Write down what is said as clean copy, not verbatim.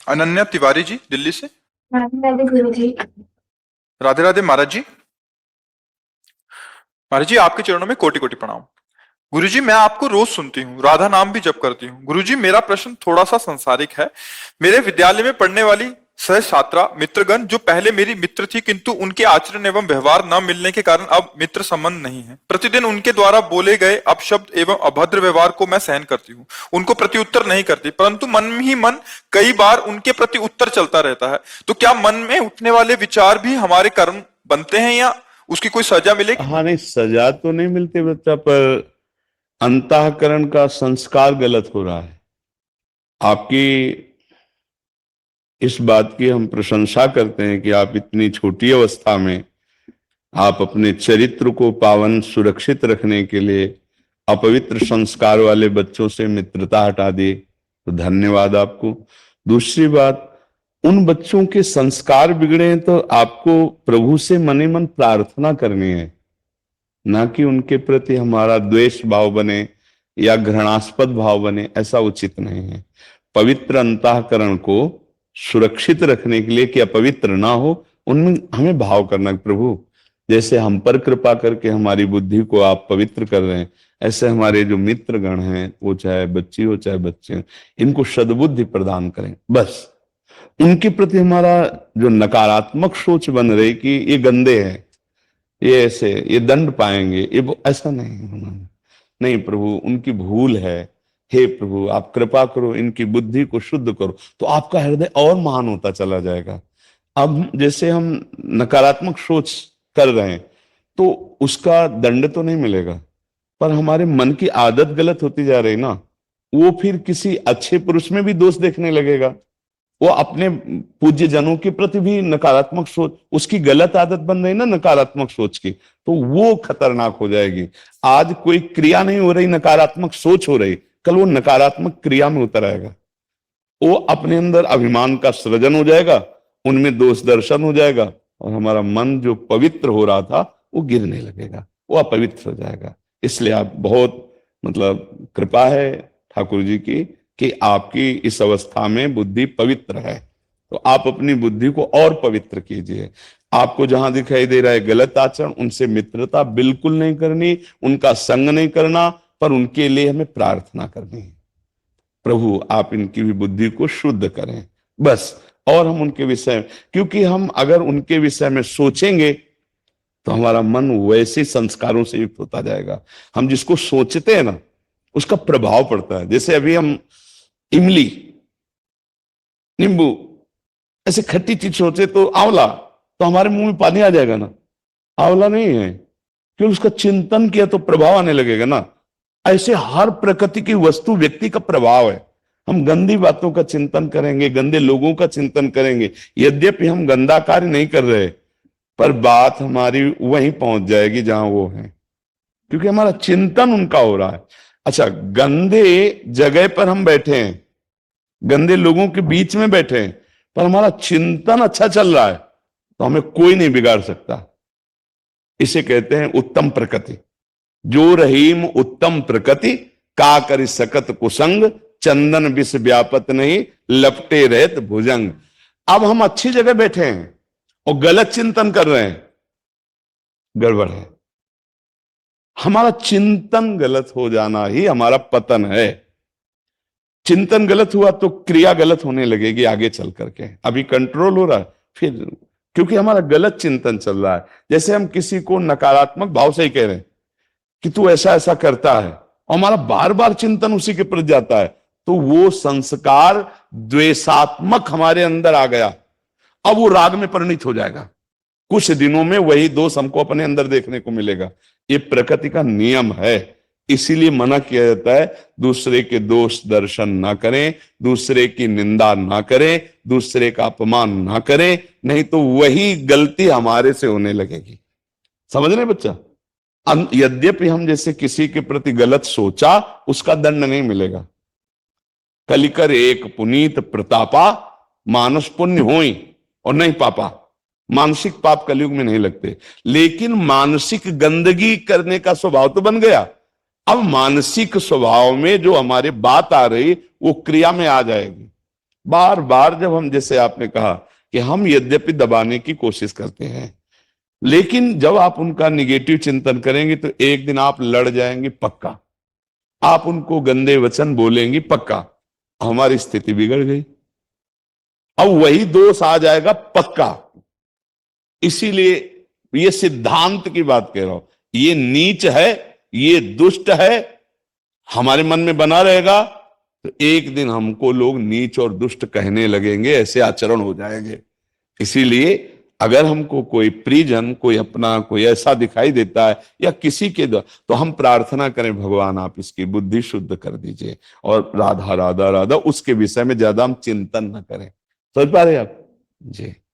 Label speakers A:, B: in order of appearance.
A: अनन्या तिवारी जी दिल्ली से।
B: राधे गुरु जी।
A: राधे राधे महाराज जी। महाराज जी आपके चरणों में कोटि कोटि प्रणाम। गुरुजी मैं आपको रोज सुनती हूँ, राधा नाम भी जप करती हूँ। गुरुजी मेरा प्रश्न थोड़ा सा सांसारिक है। मेरे विद्यालय में पढ़ने वाली सह छात्रा मित्रगण जो पहले मेरी मित्र थी, किंतु उनके आचरण एवं व्यवहार न मिलने के कारण अब मित्र संबंध नहीं है। प्रतिदिन उनके द्वारा बोले गए अपशब्द एवं अभद्र व्यवहार को मैं सहन करती हूँ, उनको प्रत्युत्तर नहीं करती, परंतु मन ही मन कई बार उनके प्रति उत्तर चलता रहता है। तो क्या मन में उठने वाले विचार भी हमारे कर्म बनते हैं या उसकी कोई सजा मिलेगी?
C: हाँ, नहीं सजा तो नहीं मिलती बच्चा, पर अंतःकरण का संस्कार गलत हो रहा है। आपकी इस बात की हम प्रशंसा करते हैं कि आप इतनी छोटी अवस्था में आप अपने चरित्र को पावन सुरक्षित रखने के लिए अपवित्र संस्कार वाले बच्चों से मित्रता हटा दिए, तो धन्यवाद आपको। दूसरी बात, उन बच्चों के संस्कार बिगड़े हैं तो आपको प्रभु से मने मन प्रार्थना करनी है, ना कि उनके प्रति हमारा द्वेष भाव बने या घृणास्पद भाव बने, ऐसा उचित नहीं है। पवित्र अंतःकरण को सुरक्षित रखने के लिए कि अपवित्र ना हो, उनमें हमें भाव करना, प्रभु जैसे हम पर कृपा करके हमारी बुद्धि को आप पवित्र कर रहे हैं, ऐसे हमारे जो मित्र गण हैं, वो चाहे बच्ची हो चाहे बच्चे हो, इनको सद्बुद्धि प्रदान करें। बस उनके प्रति हमारा जो नकारात्मक सोच बन रही कि ये गंदे हैं, ये ऐसे, ये दंड पाएंगे, ये ऐसा नहीं होना। नहीं प्रभु, उनकी भूल है, हे प्रभु आप कृपा करो, इनकी बुद्धि को शुद्ध करो, तो आपका हृदय और महान होता चला जाएगा। अब जैसे हम नकारात्मक सोच कर रहे हैं तो उसका दंड तो नहीं मिलेगा, पर हमारे मन की आदत गलत होती जा रही ना, वो फिर किसी अच्छे पुरुष में भी दोष देखने लगेगा, वो अपने पूज्य जनों के प्रति भी नकारात्मक सोच, उसकी गलत आदत बन रही ना नकारात्मक सोच की, तो वो खतरनाक हो जाएगी। आज कोई क्रिया नहीं हो रही, नकारात्मक सोच हो रही, कल वो नकारात्मक क्रिया में उतर आएगा, वो अपने अंदर अभिमान का सृजन हो जाएगा, उनमें दोष दर्शन हो जाएगा, और हमारा मन जो पवित्र हो रहा था वो गिरने लगेगा, वो अपवित्र हो जाएगा। इसलिए आप बहुत मतलब कृपा है ठाकुर जी की कि आपकी इस अवस्था में बुद्धि पवित्र है, तो आप अपनी बुद्धि को और पवित्र कीजिए। आपको जहां दिखाई दे रहा है गलत आचरण, उनसे मित्रता बिल्कुल नहीं करनी, उनका संग नहीं करना, पर उनके लिए हमें प्रार्थना करनी है, प्रभु आप इनकी भी बुद्धि को शुद्ध करें, बस। और हम उनके विषय में, क्योंकि हम अगर उनके विषय में सोचेंगे तो हमारा मन वैसे संस्कारों से युक्त होता जाएगा। हम जिसको सोचते हैं ना, उसका प्रभाव पड़ता है। जैसे अभी हम इमली, नींबू, ऐसे खट्टी चीज सोचे तो आंवला, तो हमारे मुंह में पानी आ जाएगा ना, आंवला नहीं है, क्योंकि उसका चिंतन किया तो प्रभाव आने लगेगा ना। ऐसे हर प्रकृति की वस्तु व्यक्ति का प्रभाव है। हम गंदी बातों का चिंतन करेंगे, गंदे लोगों का चिंतन करेंगे, यद्यपि हम गंदा कार्य नहीं कर रहे, पर बात हमारी वहीं पहुंच जाएगी जहां वो है, क्योंकि हमारा चिंतन उनका हो रहा है। अच्छा, गंदे जगह पर हम बैठे हैं, गंदे लोगों के बीच में बैठे हैं, पर हमारा चिंतन अच्छा चल रहा है, तो हमें कोई नहीं बिगाड़ सकता। इसे कहते हैं उत्तम प्रकृति। जो रहीम उत्तम प्रकृति, का करि सकत कुसंग, चंदन विष व्यापत नहीं, लपटे रहत भुजंग। अब हम अच्छी जगह बैठे हैं और गलत चिंतन कर रहे हैं, गड़बड़ है। हमारा चिंतन गलत हो जाना ही हमारा पतन है। चिंतन गलत हुआ तो क्रिया गलत होने लगेगी आगे चल करके। अभी कंट्रोल हो रहा है, फिर क्योंकि हमारा गलत चिंतन चल रहा है। जैसे हम किसी को नकारात्मक भाव से ही कह रहे हैं कि तू ऐसा ऐसा करता है, और हमारा बार बार चिंतन उसी के प्रति जाता है, तो वो संस्कार द्वेषात्मक हमारे अंदर आ गया, अब वो राग में परिणित हो जाएगा। कुछ दिनों में वही दोष हमको अपने अंदर देखने को मिलेगा। ये प्रकृति का नियम है, इसीलिए मना किया जाता है दूसरे के दोष दर्शन ना करें, दूसरे की निंदा ना करें, दूसरे का अपमान ना करें, नहीं तो वही गलती हमारे से होने लगेगी। समझ रहे बच्चा? यद्यपि हम जैसे किसी के प्रति गलत सोचा, उसका दंड नहीं मिलेगा। कलिकर एक पुनीत प्रतापा, मानस पुण्य होई और नहीं पापा। मानसिक पाप कलयुग में नहीं लगते, लेकिन मानसिक गंदगी करने का स्वभाव तो बन गया। अब मानसिक स्वभाव में जो हमारे बात आ रही, वो क्रिया में आ जाएगी। बार बार जब हम, जैसे आपने कहा कि हम यद्यपि दबाने की कोशिश करते हैं, लेकिन जब आप उनका निगेटिव चिंतन करेंगे तो एक दिन आप लड़ जाएंगे पक्का, आप उनको गंदे वचन बोलेंगी पक्का, हमारी स्थिति बिगड़ गई, अब वही दोष आ जाएगा पक्का। इसीलिए ये सिद्धांत की बात कह रहा हूं, ये नीच है, ये दुष्ट है, हमारे मन में बना रहेगा तो एक दिन हमको लोग नीच और दुष्ट कहने लगेंगे, ऐसे आचरण हो जाएंगे। इसीलिए अगर हमको कोई परिजन, कोई अपना, कोई ऐसा दिखाई देता है या किसी के द्वारा, तो हम प्रार्थना करें, भगवान आप इसकी बुद्धि शुद्ध कर दीजिए, और राधा राधा राधा, उसके विषय में ज्यादा हम चिंतन न करें। समझ पा रहे आप जी।